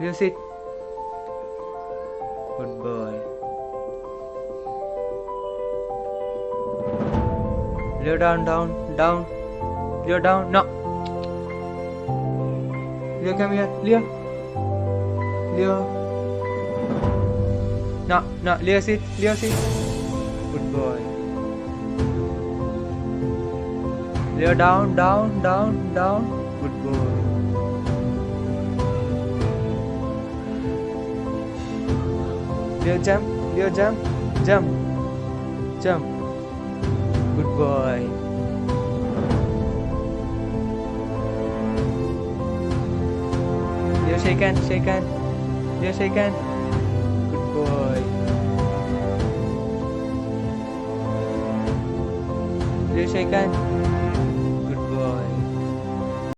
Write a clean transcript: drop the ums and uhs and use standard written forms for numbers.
Leo, sit. Good boy. Leo, down, down, down. Leo, down. No. Leo, come here. Leo. Leo. No, no. Leo, sit. Leo, sit. Good boy. Leo, down, down, down, down. Good boy. Leo, jump. Leo, jump. Jump. Jump. Good boy. Leo, shake hand. Shake hand. Leo, shake hand. Good boy. Leo, shake hand.